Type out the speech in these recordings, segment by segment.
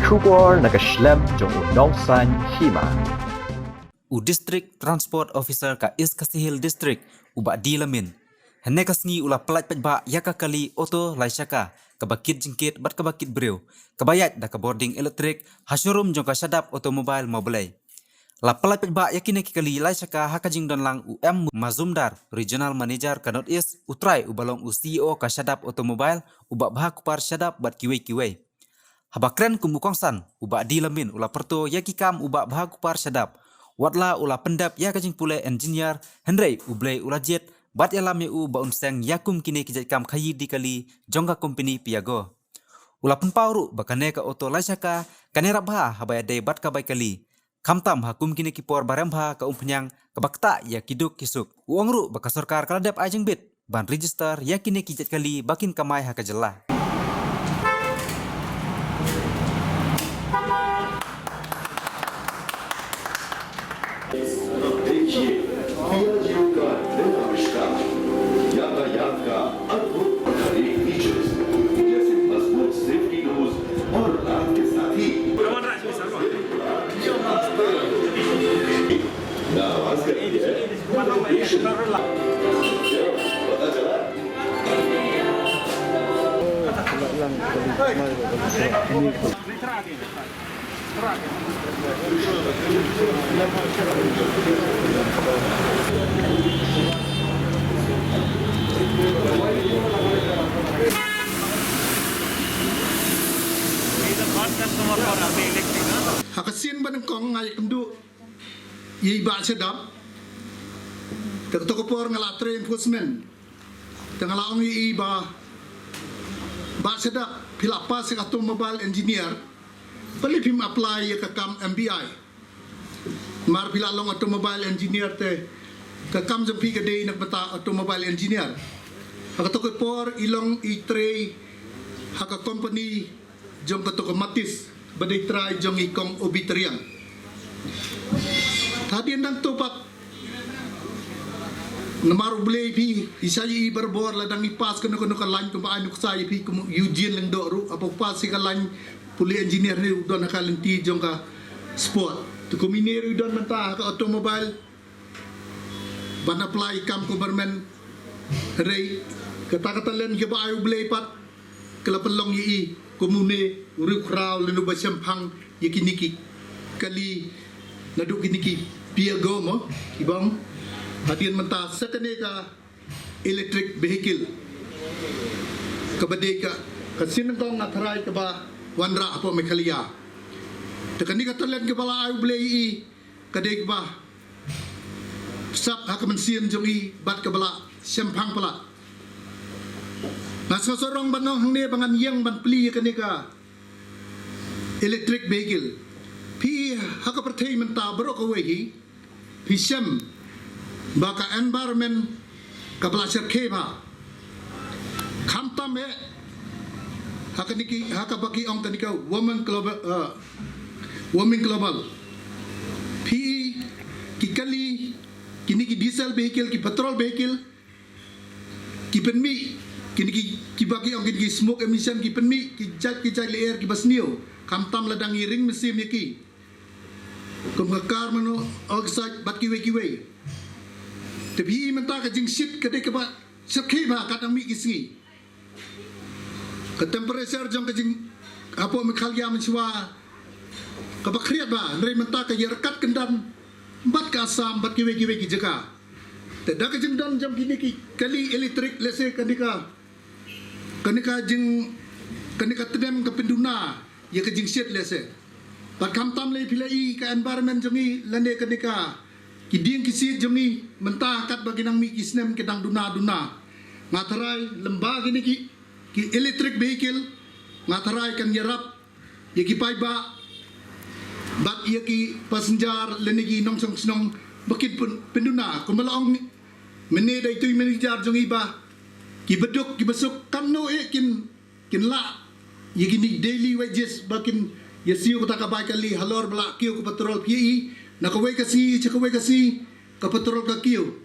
Shubor nakaslem jong Nongsan Hima. District Transport Officer ka East Kasihil District ubak di lamin. Hene kasngi ula pelat pajba yaka kali oto laisaka kabakit jingkit bat kabakit breu. Kabayat da ka boarding elektrik hasurum jong ka sadap automobile mobilai. La pelat pajba yakine kali laisaka hakajing don lang Mazumdar Regional Manager ka North East utrai ubalong CEO ka sadap automobile ubak bah kupar sadap bat kiwei-kiwei. Habakren kumbukongsan ubak di lamin ula perto yakikam ubak bah kupar sadap. Watla ula pendap ya kajing pule engineer Henry ublei ula jet bat yalam u baun seng yakum kini kijat kam khayi di kali jongga company piago. Ula pun pauru bakane ka auto laisaka kanera bah habaya dei bat ka bai kali. Kamtam hakum kini kipor barembha ka umpenyang kabakta ya kiduk kisuk. Uangru baka sorkar kaladap ajeng bit ban register ya kini kijat kali bakin kamai haka jelah. देखिए पियाजियो का नया आविष्कार यातायात का अद्भुत और एक फीचर्स जैसे मजबूत सेफ्टी नोज और रात के साथ ही ना आवाज करती है पता चला Hakasin ba ng kong ngay kundu iba sedap tektok por ngala enforcement tengala ong iba ba sedap pilapa sing automobile engineer palipim apply ka kam MBI mar pila long automobile engineer te ka kam jampi ka day nagbata automobile engineer hakatok por ilong i3 haka company jong katok matis badai try jong ikong obiterian tadi nang topak namaru blei pi isai berbor ladang ipas kono ka lain ko paano sai pi kum Eugene lang doru apo pas si ka lain puli engineer ni don nakalenti jong ka sport to kuminero don manta ka automobile ban apply kam government rei kata-katalen ke ba ayu blei pat kelapelong yi komune uri kraw lenu basyam yakiniki kali nadu kiniki piago mo ibang hadian menta sekane ka electric vehicle kabade ka kasin tong natharai ka ba wanra apo mekhalia tekani ka talen ke bala ayu blei kade ba sap hakaman sien jongi bat ka bala syampang pala Nasa sorong banong hangne bangan yang ban pli kanika electric vehicle pi haka pertai menta bro ka wehi pi syam baka environment ka blasher keba khamtame haka niki haka baki ong kanika women global pi kikali kiniki diesel vehicle ki petrol vehicle ki penmi ki bagi ang ki smoke emission ki penmi ki jat air ki basnio kamtam ladang iring mesim ki kum kar mano oxide bat ki we tapi menta ka jing shit ka de ka ba sakhi ba ka mi kisngi ka temperature jong ka jing apo mi khal ya menchwa ka ba khriat ba ndre menta ka yerkat kendan bat ka sam bat ki we ki jaka tada ka jing dan jam kini ki kali elektrik lese kanika jing kanika tedem ke penduna ya ke jing set lese pat kam tam le pilai ka environment jami lande kanika kiding kisit jami mentah kat bagi nang mi kisnem kedang duna ngatarai lembag ini ki electric vehicle ngatarai kan yarap ya ki paiba bat ya ki passenger lenegi nong song bakit penduna kumalaong meneda itu manager jong iba ki beduk ki besuk kamno kin la ye gini daily wages bakin ye siu kata ka bai kali halor bla kiu ko petrol pi na ka we kasi ka petrol ka kiu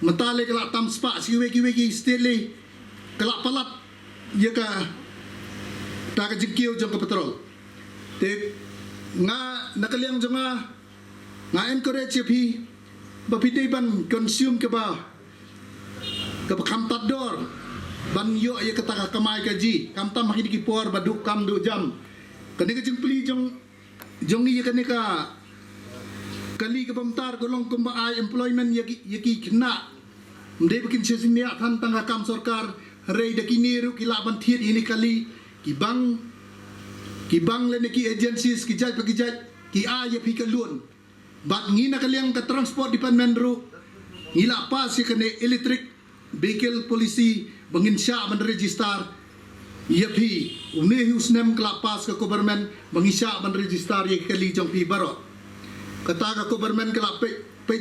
mentale kala tam spa si we ki stele kala palat ye ka ta ka jikio jong ka petrol te nga nakaliang janga nga encourage pi bapide ban consume ke ba kamtador ban yo ay kata kamay kaji kamtam makini ki por baduk kam do jam kani ka jing pli jong iya kani ka kali ka pamtar golong kumba ay employment yaki kena mde bikin sesinia than tanga kam sarkar rei da kiniru kilaban thiet ini kali ki bang le ki agencies ki jaj ki a ya pi kalun bat ngi na kaliang ka transport department ru ngila pas ya kane electric vehicle policy bangin sya man register ya pi une husnem kla pas ka government bangi sya man register ya kali jong pi baro kata ka government kla pe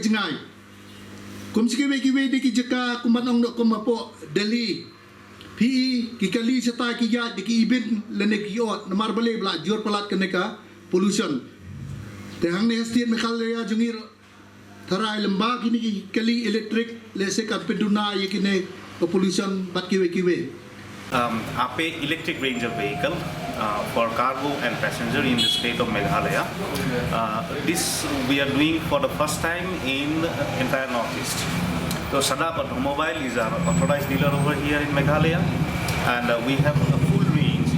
jingai kum sikwe ki we de ki jaka kumanong no kumapo Delhi PE ki kali seta ki ya de ki ibin lene ki ot namar bale bla jor palat kaneka pollution te hang ne state Meghalaya jungir tharai lamba kini ki kali electric lese ka peduna ye kine pollution bat kiwe Ape electric ranger vehicle for cargo and passenger in the state of Meghalaya. This we are doing for the first time in the entire Northeast. So Sadap Automobile is our authorized dealer over here in Meghalaya, and we have a full range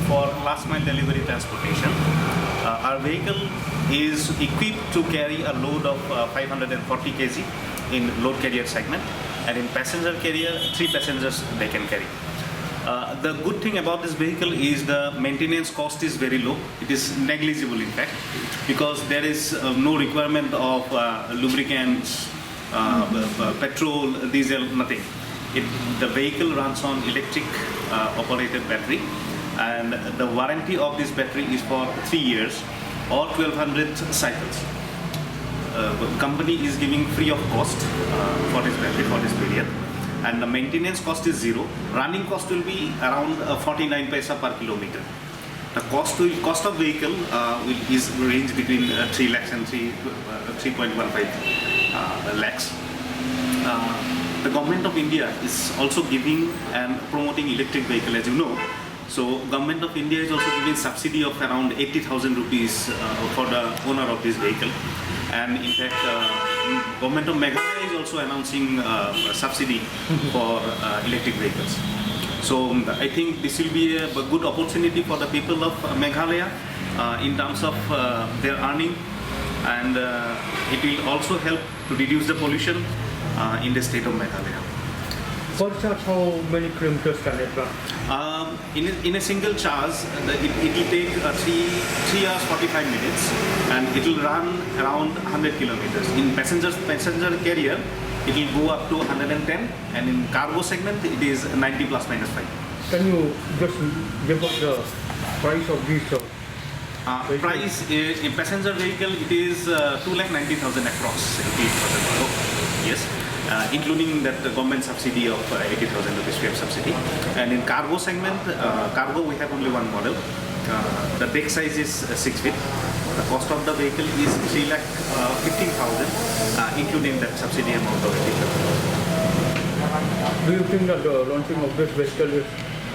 for last mile delivery transportation. Our vehicle is equipped to carry a load of 540 kg in load carrier segment, and in passenger carrier 3 passengers they can carry. The good thing about this vehicle is the maintenance cost is very low. It is negligible in fact, because there is no requirement of lubricants, petrol, diesel, nothing. The vehicle runs on electric operated battery, and the warranty of this battery is for 3 years or 1200 cycles. The company is giving free of cost for this battery for this period, and the maintenance cost is zero. Running cost will be around 49 paisa per kilometer. The cost of vehicle is range between 3 lakhs and 3.15 lakhs. The government of India is also giving and promoting electric vehicle, as you know. So government of India is also giving subsidy of around 80,000 rupees for the owner of this vehicle. And in fact, government of Meghalaya is also announcing subsidy for electric vehicles. So I think this will be a good opportunity for the people of Meghalaya in terms of their earning, and it will also help to reduce the pollution in the state of Meghalaya. For charge, how many kilometers can it run? In a single charge, it will take 3 hours 45 minutes, and it will run around 100 kilometers. In passenger carrier, it will go up to 110, and in cargo segment, it is 90 plus minus 5. Can you just give us the price of these? Price in passenger vehicle, it is 2,90,000 across. Yes. Including that the government subsidy of 80,000 rupees we have subsidy. And in cargo segment, cargo we have only one model. The deck size is 6 feet. The cost of the vehicle is 3,15,000, including that subsidy amount of 80,000. Do you think that the launching of this vehicle is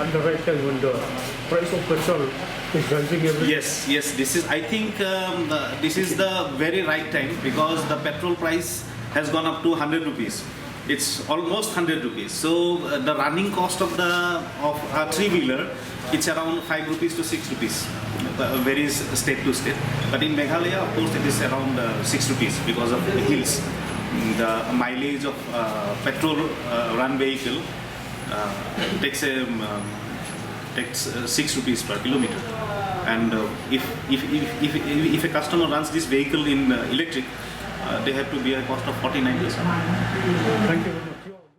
at the right time when the price of petrol is rising every day? Yes. This is. I think this is the very right time, because the petrol price has gone up to 100 rupees. It's almost 100 rupees. So the running cost of a three-wheeler, it's around 5 rupees to 6 rupees. Varies state to state. But in Meghalaya, of course, it is around 6 rupees because of the hills. The mileage of petrol run vehicle takes 6 rupees per kilometer. And if a customer runs this vehicle in electric, they have to bear a cost of 49%. Thank you very much.